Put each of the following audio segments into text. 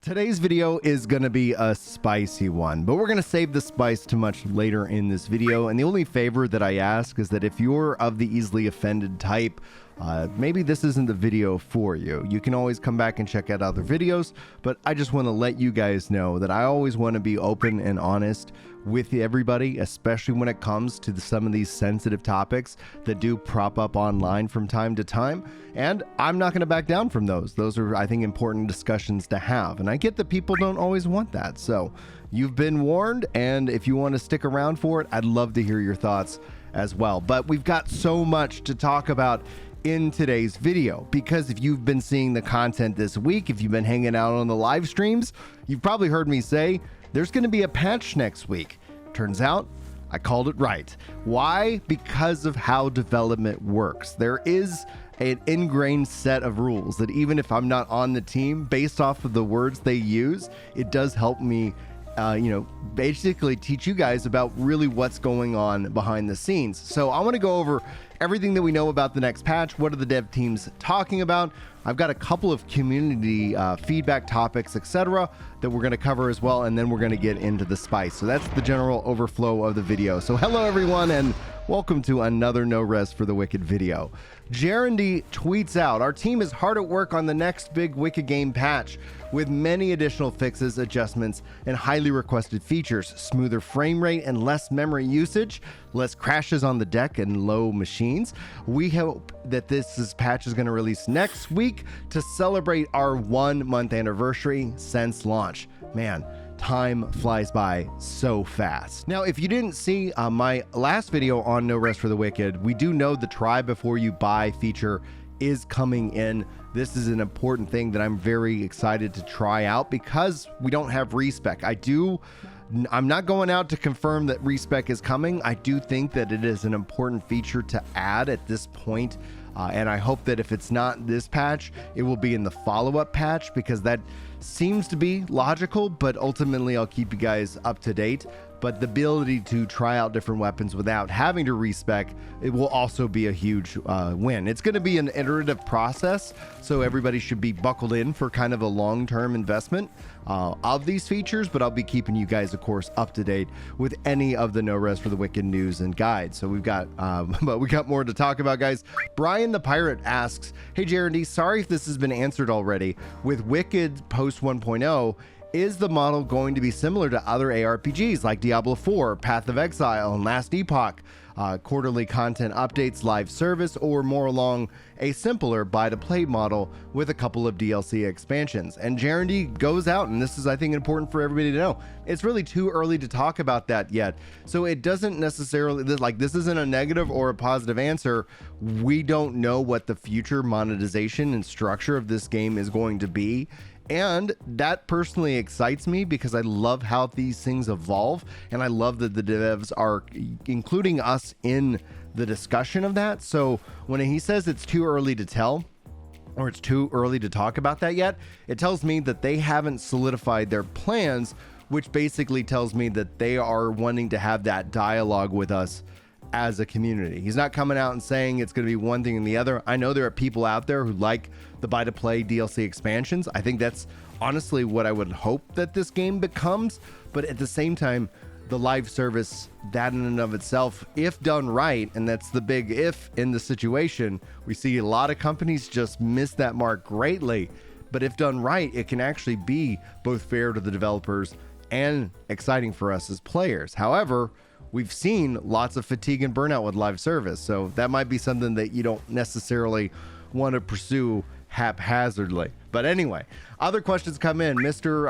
Today's video is going to be a spicy one, but we're going to save the spice to much later in this video. And the only favor that I ask is that if you're of the easily offended type, maybe this isn't the video for you. You can always come back and check out other videos, but I just want to let you guys know that I always want to be open and honest with everybody, especially when it comes to some of these sensitive topics that do prop up online from time to time. And I'm not going to back down from those. Those are, I think, important discussions to have. And I get that people don't always want that. So you've been warned. And if you want to stick around for it, I'd love to hear your thoughts as well. But we've got so much to talk about in today's video, because if you've been seeing the content this week, if you've been hanging out on the live streams, you've probably heard me say there's going to be a patch next week. Turns out I called it right. Why? Because of how development works. There is an ingrained set of rules that even if I'm not on the team, based off of the words they use, it does help me basically teach you guys about really what's going on behind the scenes. So I want to go over everything that we know about the next patch. What are the dev teams talking about? I've got a couple of community feedback topics, etc., that we're going to cover as well, and then we're going to get into the spice. So that's the general overflow of the video. So hello everyone, and welcome to another No Rest for the Wicked video. Jarendy tweets out, our team is hard at work on the next big Wicked game patch with many additional fixes, adjustments, and highly requested features, smoother frame rate and less memory usage, less crashes on the deck and low machines. We hope that this patch is going to release next week to celebrate our 1 month anniversary since launch. Man, time flies by so fast. Now, if you didn't see my last video on No Rest for the Wicked, we do know the try before you buy feature is coming in. This is an important thing that I'm very excited to try out because we don't have respec. I'm not going out to confirm that respec is coming. I do think that it is an important feature to add at this point. And I hope that if it's not this patch, it will be in the follow-up patch, because that seems to be logical, but ultimately I'll keep you guys up to date. But the ability to try out different weapons without having to respec, it will also be a huge win. It's going to be an iterative process, so everybody should be buckled in for kind of a long-term investment of these features, but I'll be keeping you guys, of course, up to date with any of the No Rest for the Wicked news and guides. So we've got, but we got more to talk about, guys. Brian the Pirate asks, hey, Jarendy, sorry if this has been answered already. With Wicked post 1.0, is the model going to be similar to other ARPGs like Diablo 4, Path of Exile, and Last Epoch, quarterly content updates, live service, or more along a simpler buy-to-play model with a couple of DLC expansions? And Jarendy goes out, and this is, I think, important for everybody to know. It's really too early to talk about that yet. So it doesn't necessarily, this isn't a negative or a positive answer. We don't know what the future monetization and structure of this game is going to be. And that personally excites me because I love how these things evolve, and I love that the devs are including us in the discussion of that. So when he says it's too early to tell, or it's too early to talk about that yet, it tells me that they haven't solidified their plans, which basically tells me that they are wanting to have that dialogue with us as a community. He's not coming out and saying it's going to be one thing and the other. I know there are people out there who like the buy-to-play DLC expansions. I think that's honestly what I would hope that this game becomes. But at the same time, the live service, that in and of itself, if done right, and that's the big if in the situation, we see a lot of companies just miss that mark greatly. But if done right, it can actually be both fair to the developers and exciting for us as players. However, we've seen lots of fatigue and burnout with live service, so that might be something that you don't necessarily want to pursue haphazardly. But anyway, other questions come in. Mr.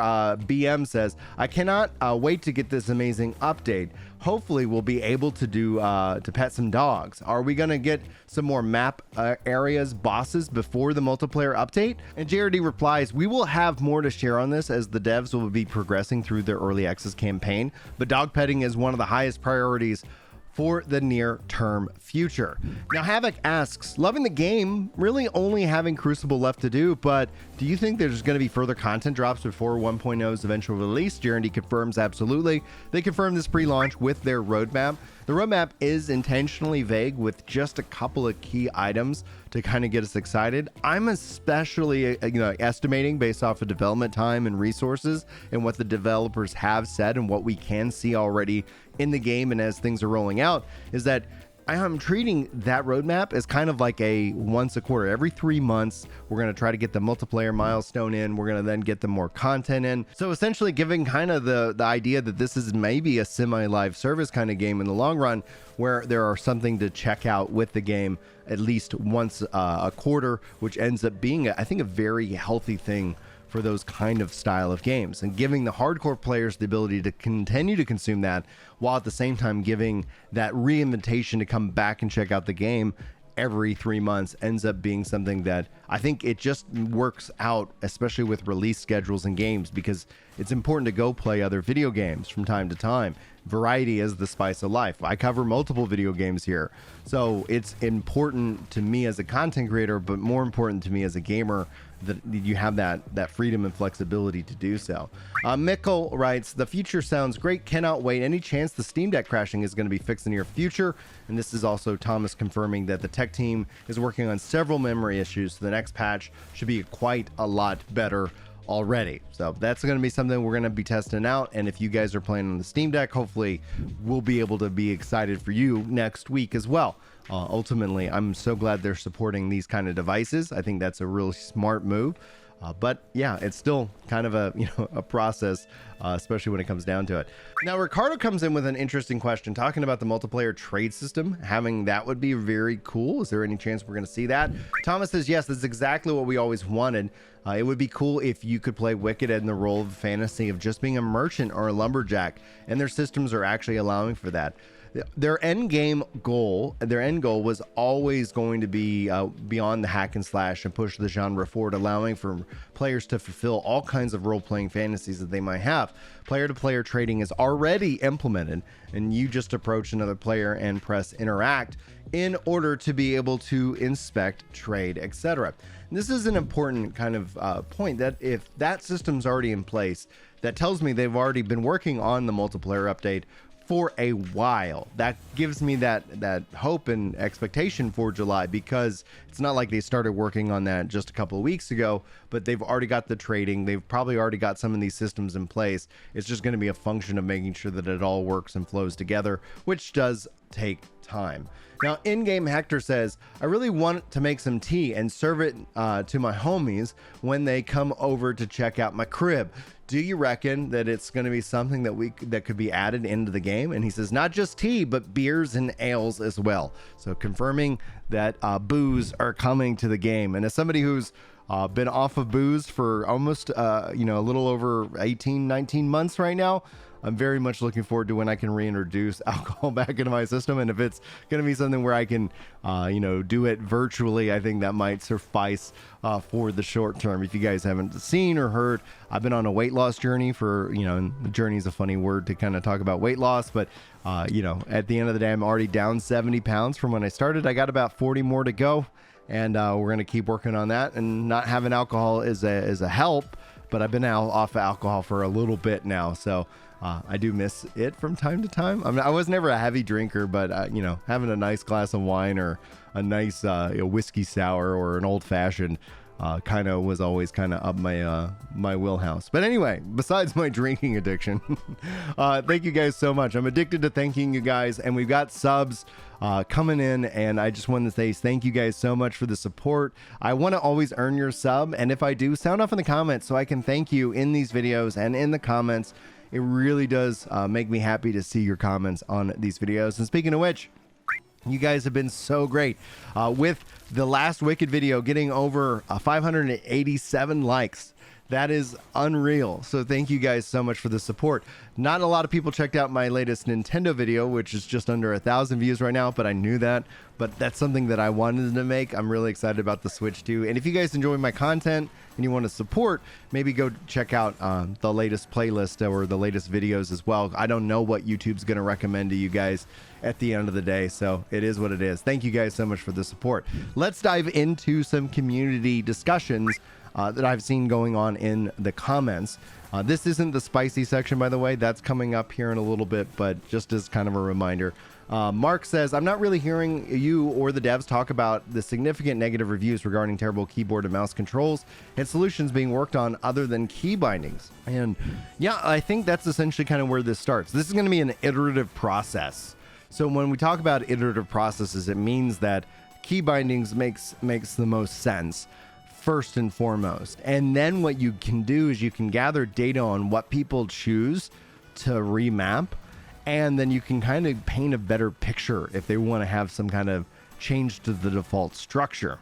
BM says, I cannot wait to get this amazing update. Hopefully we'll be able to do to pet some dogs. Are we gonna get some more map areas, bosses before the multiplayer update? And JRD replies, we will have more to share on this as the devs will be progressing through their early access campaign, but dog petting is one of the highest priorities for the near-term future. Now, Havoc asks, loving the game, really only having Crucible left to do, but Do you think there's going to be further content drops before 1.0's eventual release? Guarantee confirms absolutely. They confirmed this pre-launch with their roadmap. The roadmap is intentionally vague with just a couple of key items to kind of get us excited. I'm especially estimating based off of development time and resources and what the developers have said and what we can see already in the game and as things are rolling out, is that I'm treating that roadmap as kind of like a once a quarter. Every 3 months, we're going to try to get the multiplayer milestone in. We're going to then get the more content in. So essentially giving kind of the idea that this is maybe a semi-live service kind of game in the long run, where there are something to check out with the game at least once a quarter, which ends up being, I think, a very healthy thing for those kind of style of games, and giving the hardcore players the ability to continue to consume that, while at the same time giving that re-invitation to come back and check out the game every 3 months ends up being something that I think it just works out, especially with release schedules and games, because it's important to go play other video games from time to time. Variety is the spice of life. I cover multiple video games here, so it's important to me as a content creator, but more important to me as a gamer, that you have that freedom and flexibility to do so. Mikkel writes, the future sounds great, cannot wait. Any chance the Steam Deck crashing is going to be fixed in the near future? And this is also Thomas confirming that the tech team is working on several memory issues, so the next patch should be quite a lot better already. So that's going to be something we're going to be testing out, and if you guys are playing on the Steam Deck, hopefully we'll be able to be excited for you next week as well. Ultimately, I'm so glad they're supporting these kind of devices. I think that's a really smart move. But yeah, it's still kind of a process, especially when it comes down to it. Now, Ricardo comes in with an interesting question, talking about the multiplayer trade system. Having that would be very cool. Is there any chance we're going to see that? Thomas says, yes, that's exactly what we always wanted. It would be cool if you could play Wicked in the role of fantasy of just being a merchant or a lumberjack, and their systems are actually allowing for that. Their end goal was always going to be beyond the hack and slash and push the genre forward, allowing for players to fulfill all kinds of role-playing fantasies that they might have. Player-to-player trading is already implemented, and you just approach another player and press interact in order to be able to inspect, trade, etc. This is an important kind of point, that if that system's already in place, that tells me they've already been working on the multiplayer update for a while. That gives me that hope and expectation for July, because it's not like they started working on that just a couple of weeks ago, but they've already got the trading. They've probably already got some of these systems in place. It's just going to be a function of making sure that it all works and flows together, which does take time. Now, in-game Hector says, I really want to make some tea and serve it to my homies when they come over to check out my crib. Do you reckon that it's going to be something that could be added into the game? And he says, not just tea, but beers and ales as well. So confirming that booze are coming to the game. And as somebody who's been off of booze for almost a little over 19 months right now, I'm very much looking forward to when I can reintroduce alcohol back into my system. And if it's going to be something where I can, do it virtually, I think that might suffice for the short term. If you guys haven't seen or heard, I've been on a weight loss journey for, journey is a funny word to kind of talk about weight loss. But, at the end of the day, I'm already down 70 pounds from when I started. I got about 40 more to go. And we're going to keep working on that. And not having alcohol is a help. But I've been off of alcohol for a little bit now. So I do miss it from time to time. I was never a heavy drinker, but having a nice glass of wine or a nice whiskey sour or an old fashioned kind of was always kind of up my wheelhouse. But anyway, besides my drinking addiction, thank you guys so much. I'm addicted to thanking you guys, and we've got subs coming in, and I just want to say thank you guys so much for the support. I want to always earn your sub, and if I do, sound off in the comments so I can thank you in these videos and in the comments. It really does make me happy to see your comments on these videos. And speaking of which, you guys have been so great with the last Wicked video getting over 587 likes. That is unreal. So thank you guys so much for the support. Not a lot of people checked out my latest Nintendo video, which is just under 1,000 views right now, but I knew that. But that's something that I wanted to make. I'm really excited about the Switch too. And if you guys enjoy my content and you want to support, maybe go check out the latest playlist or the latest videos as well. I don't know what YouTube's going to recommend to you guys at the end of the day, so it is what it is. Thank you guys so much for the support. Let's dive into some community discussions that I've seen going on in the comments. This isn't the spicy section, by the way. That's coming up here in a little bit, but just as kind of a reminder. Mark says, I'm not really hearing you or the devs talk about the significant negative reviews regarding terrible keyboard and mouse controls and solutions being worked on other than key bindings. And yeah, I think that's essentially kind of where this starts. This is going to be an iterative process. So when we talk about iterative processes, it means that key bindings makes the most sense first and foremost. And then what you can do is you can gather data on what people choose to remap, and then you can kind of paint a better picture if they want to have some kind of change to the default structure,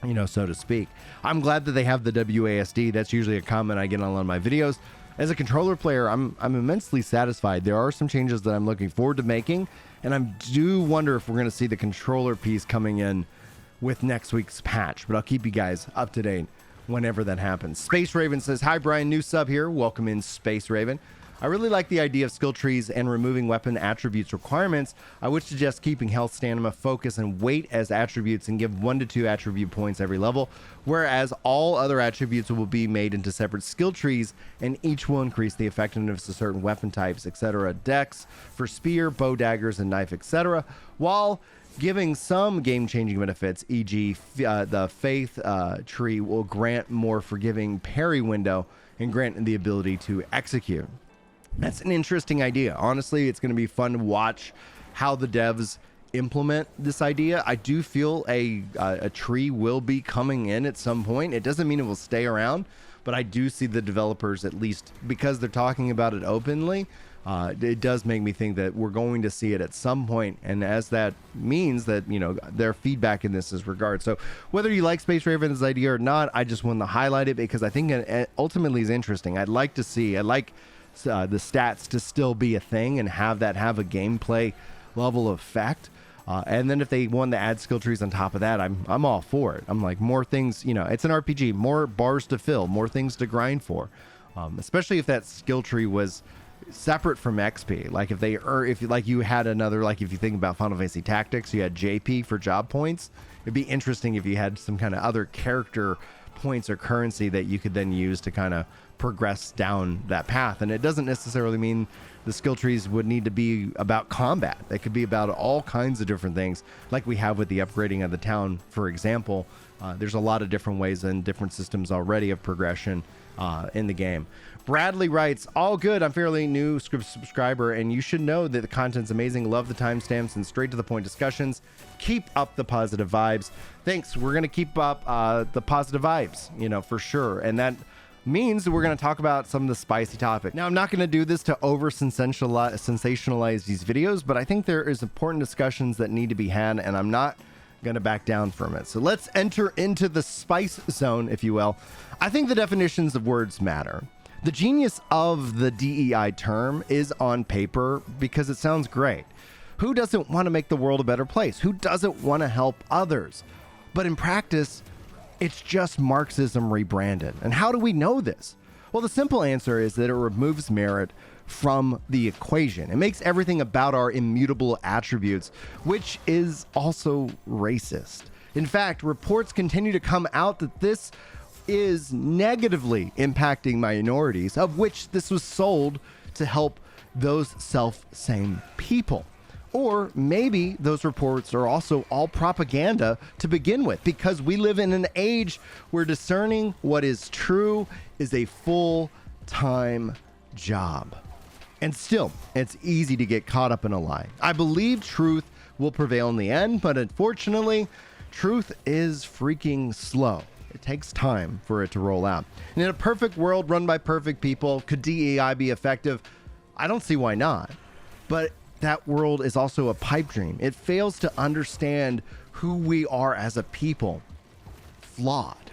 you know, so to speak. I'm glad that they have the WASD. That's usually a comment I get on a lot of my videos. As a controller player, I'm immensely satisfied. There are some changes that I'm looking forward to making, and I do wonder if we're going to see the controller piece coming in with next week's patch, but I'll keep you guys up to date whenever that happens. Space Raven says, hi Brian, new sub here. Welcome in, Space Raven. I really like the idea of skill trees and removing weapon attributes requirements. I would suggest keeping health, stamina, focus, and weight as attributes and give 1 to 2 attribute points every level, whereas all other attributes will be made into separate skill trees and each will increase the effectiveness of certain weapon types, etc. Dex for spear, bow, daggers, and knife, etc. While giving some game-changing benefits, e.g. the faith tree will grant more forgiving parry window and grant the ability to execute. That's an interesting idea. Honestly, it's going to be fun to watch how the devs implement this idea. I do feel a tree will be coming in at some point. It doesn't mean it will stay around, but I do see the developers, at least because they're talking about it openly, it does make me think that we're going to see it at some point, and as that means that, you know, their feedback in this is regard. So whether you like Space Raven's idea or not, I just wanted to highlight it because I think it ultimately is interesting. I'd like the stats to still be a thing and have a gameplay level effect. And then if they want to add skill trees on top of that, I'm all for it. I'm like, more things, you know, it's an RPG, more bars to fill, more things to grind for. Especially if that skill tree was separate from XP. Like if you had another, like if you think about Final Fantasy Tactics, you had JP for job points. It'd be interesting if you had some kind of other character points or currency that you could then use to kind of progress down that path. And it doesn't necessarily mean the skill trees would need to be about combat. They could be about all kinds of different things, like we have with the upgrading of the town, for example. There's a lot of different ways and different systems already of progression in the game. Bradley writes, all good. I'm fairly new subscriber, and you should know that the content's amazing. Love the timestamps and straight to the point discussions. Keep up the positive vibes. Thanks. We're going to keep up the positive vibes, you know, for sure. And that means we're going to talk about some of the spicy topics. Now, I'm not going to do this to over sensationalize these videos, but I think there is important discussions that need to be had, and I'm not going to back down from it. So let's enter into the spice zone, if you will. I think the definitions of words matter. The genius of the DEI term is on paper because it sounds great. Who doesn't want to make the world a better place? Who doesn't want to help others? But in practice, it's just Marxism rebranded. And how do we know this? Well, the simple answer is that it removes merit from the equation. It makes everything about our immutable attributes, which is also racist. In fact, reports continue to come out that this is negatively impacting minorities, of which this was sold to help those self-same people. Or maybe those reports are also all propaganda to begin with, because we live in an age where discerning what is true is a full-time job. And still, it's easy to get caught up in a lie. I believe truth will prevail in the end, but unfortunately, truth is freaking slow. It takes time for it to roll out. And in a perfect world run by perfect people, could DEI be effective? I don't see why not. But that world is also a pipe dream. It fails to understand who we are as a people. Flawed.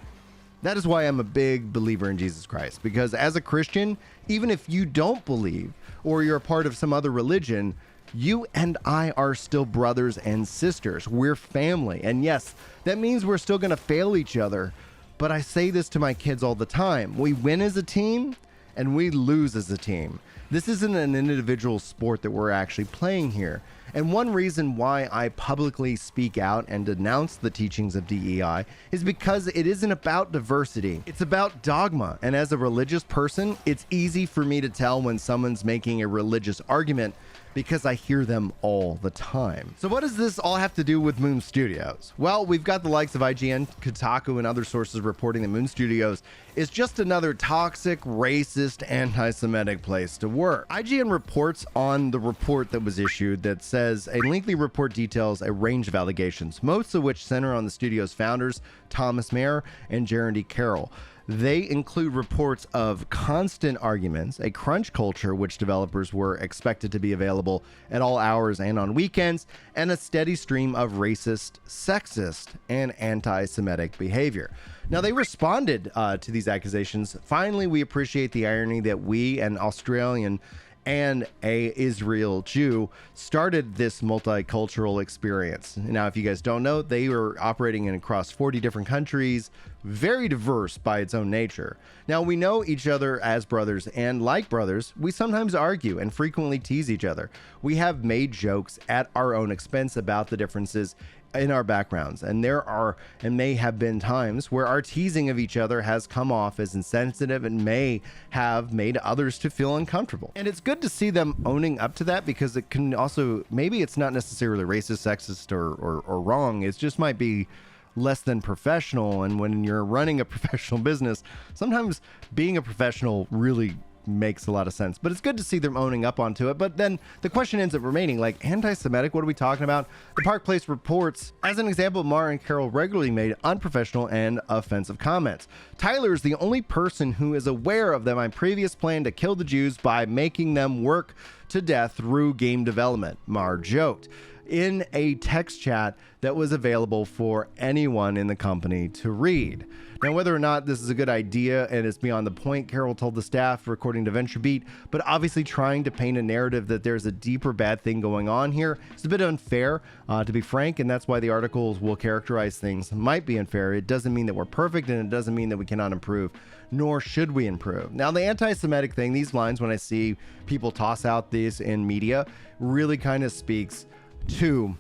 That is why I'm a big believer in Jesus Christ. Because as a Christian, even if you don't believe or you're a part of some other religion, you and I are still brothers and sisters. We're family. And yes, that means we're still going to fail each other. But I say this to my kids all the time. We win as a team and we lose as a team. This isn't an individual sport that we're actually playing here. And one reason why I publicly speak out and denounce the teachings of DEI is because it isn't about diversity. It's about dogma. And as a religious person, it's easy for me to tell when someone's making a religious argument because I hear them all the time. So what does this all have to do with Moon Studios? Well, we've got the likes of IGN, Kotaku, and other sources reporting that Moon Studios is just another toxic, racist, anti-Semitic place to work. IGN reports on the report that was issued that says a lengthy report details a range of allegations, most of which center on the studio's founders, Thomas Mayer and Jeremy Carroll. They include reports of constant arguments, a crunch culture which developers were expected to be available at all hours and on weekends, and a steady stream of racist, sexist, and anti-Semitic behavior. Now, they responded to these accusations. Finally, we appreciate the irony that we, an Australian and a Israel Jew, started this multicultural experience. Now, if you guys don't know, they were operating in across 40 different countries, very diverse by its own nature. Now, we know each other as brothers, and like brothers, we sometimes argue and frequently tease each other. We have made jokes at our own expense about the differences in our backgrounds, and there are and may have been times where our teasing of each other has come off as insensitive and may have made others to feel uncomfortable. And it's good to see them owning up to that, because it can also, maybe it's not necessarily racist, sexist, or wrong. It just might be less than professional. And when you're running a professional business, sometimes being a professional really makes a lot of sense. But it's good to see them owning up onto it. But then the question ends up remaining, like, anti-Semitic, what are we talking about? The Park Place reports, as an example, Maher and Carroll regularly made unprofessional and offensive comments. Tyler is the only person who is aware of my previous plan to kill the Jews by making them work to death through game development, Maher joked in a text chat that was available for anyone in the company to read. Now, whether or not this is a good idea and it's beyond the point, Carroll told the staff, according to VentureBeat, but obviously trying to paint a narrative that there's a deeper bad thing going on here is a bit unfair, to be frank, and that's why the articles will characterize things might be unfair. It doesn't mean that we're perfect, and it doesn't mean that we cannot improve, nor should we improve. Now, the anti-Semitic thing, these lines, when I see people toss out these in media, really kind of speaks to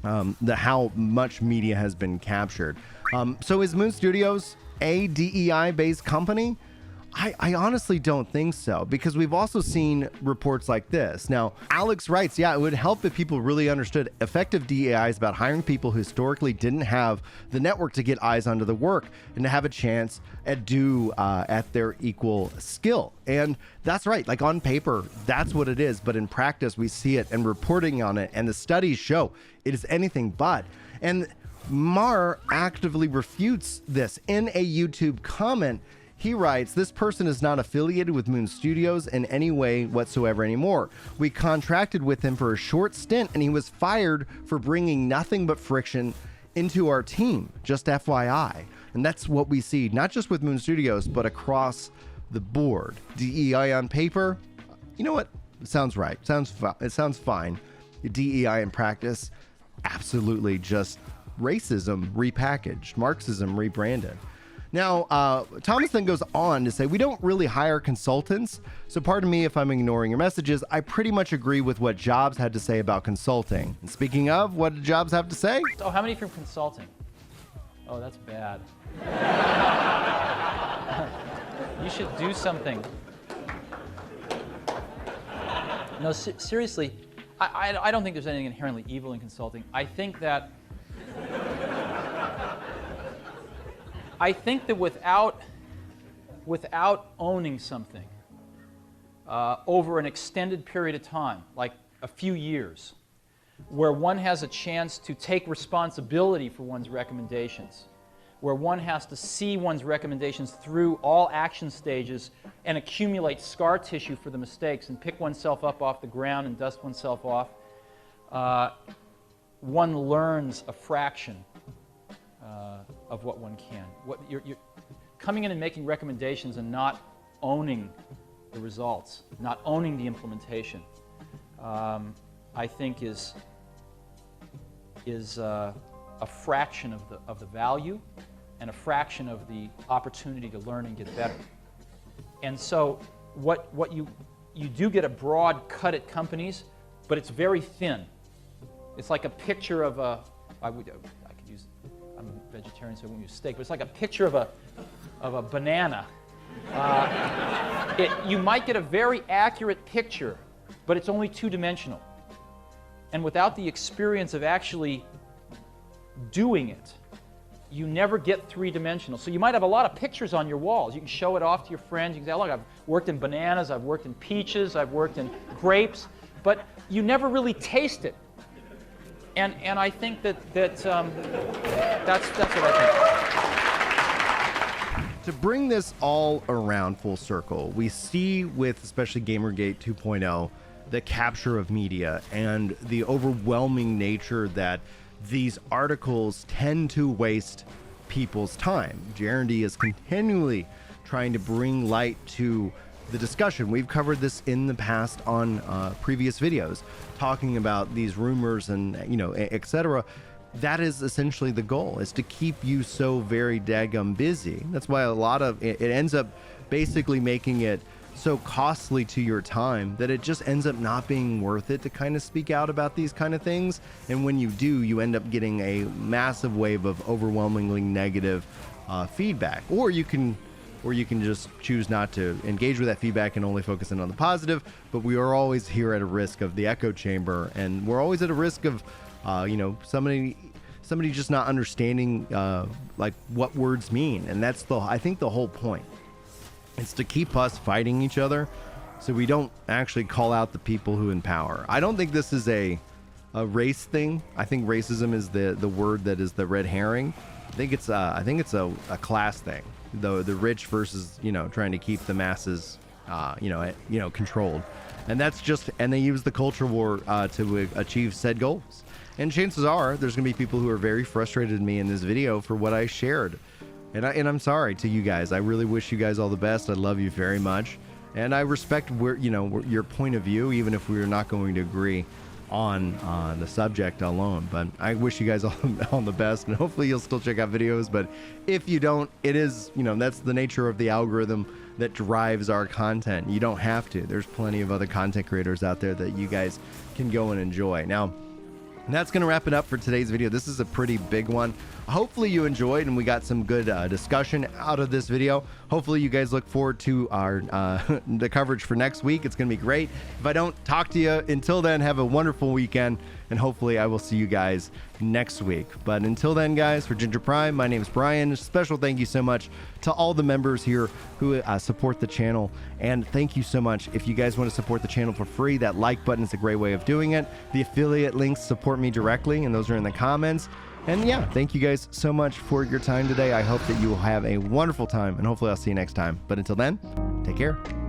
how much media has been captured. So is Moon Studios a DEI-based company? I honestly don't think so, because we've also seen reports like this. Now, Alex writes, yeah, it would help if people really understood effective DEI is about hiring people who historically didn't have the network to get eyes onto the work and to have a chance at their equal skill. And that's right. Like, on paper, that's what it is. But in practice, we see it and reporting on it, and the studies show it is anything but. And Maher actively refutes this in a YouTube comment. He writes, this person is not affiliated with Moon Studios in any way whatsoever anymore. We contracted with him for a short stint, and he was fired for bringing nothing but friction into our team, just FYI. And that's what we see, not just with Moon Studios, but across the board. DEI on paper, you know what? It sounds right. It sounds fine. DEI in practice, absolutely just racism repackaged, Marxism rebranded. Now, Thomas then goes on to say, we don't really hire consultants, so pardon me if I'm ignoring your messages. I pretty much agree with what Jobs had to say about consulting. And speaking of, what did Jobs have to say? Oh, how many from consulting? Oh, that's bad. You should do something. No, seriously, I don't think there's anything inherently evil in consulting. I think that without owning something over an extended period of time, like a few years, where one has a chance to take responsibility for one's recommendations, where one has to see one's recommendations through all action stages and accumulate scar tissue for the mistakes and pick oneself up off the ground and dust oneself off, one learns a fraction of what one can. You're coming in and making recommendations and not owning the results, not owning the implementation, I think is a fraction of the value and a fraction of the opportunity to learn and get better. And so what you you do get a broad cut at companies, but it's very thin. It's like a picture of a, I could use, I'm a vegetarian so I won't use steak, but it's like a picture of a banana. You might get a very accurate picture, but it's only two-dimensional. And without the experience of actually doing it, you never get three-dimensional. So you might have a lot of pictures on your walls. You can show it off to your friends. You can say, oh, look, I've worked in bananas, I've worked in peaches, I've worked in grapes, but you never really taste it. And I think that's what I think. To bring this all around full circle, we see with especially Gamergate 2.0, the capture of media and the overwhelming nature that these articles tend to waste people's time. Jeremy is continually trying to bring light to the discussion. We've covered this in the past on previous videos, talking about these rumors and, you know, etc. That is essentially the goal, is to keep you so very daggum busy. That's why a lot of it ends up basically making it so costly to your time that it just ends up not being worth it to kind of speak out about these kind of things. And when you do, you end up getting a massive wave of overwhelmingly negative feedback. Or you can just choose not to engage with that feedback and only focus in on the positive. But we are always here at a risk of the echo chamber, and we're always at a risk of you know, somebody just not understanding like what words mean. And that's I think the whole point. It's to keep us fighting each other so we don't actually call out the people who in power. I don't think this is a race thing. I think racism is the word that is the red herring. I think it's a class thing. The rich versus, you know, trying to keep the masses controlled. And that's just, and they use the culture war to achieve said goals. And chances are there's going to be people who are very frustrated with me in this video for what I shared. And I'm sorry to you guys. I really wish you guys all the best. I love you very much. And I respect your point of view, even if we're not going to agree on the subject alone. But I wish you guys all the best, and hopefully you'll still check out videos. But if you don't, it is, you know, that's the nature of the algorithm that drives our content. You don't have to. There's plenty of other content creators out there that you guys can go and enjoy. Now, that's going to wrap it up for today's video. This is a pretty big one. Hopefully you enjoyed and we got some good discussion out of this video. Hopefully you guys look forward to our the coverage for next week. It's going to be great. If I don't talk to you until then, have a wonderful weekend, and hopefully I will see you guys next week. But until then, guys, for Ginger Prime, my name is Brian. A special thank you so much to all the members here who support the channel. And thank you so much. If you guys want to support the channel for free, that like button is a great way of doing it. The affiliate links support me directly, and those are in the comments. And yeah, thank you guys so much for your time today. I hope that you will have a wonderful time, and hopefully I'll see you next time. But until then, take care.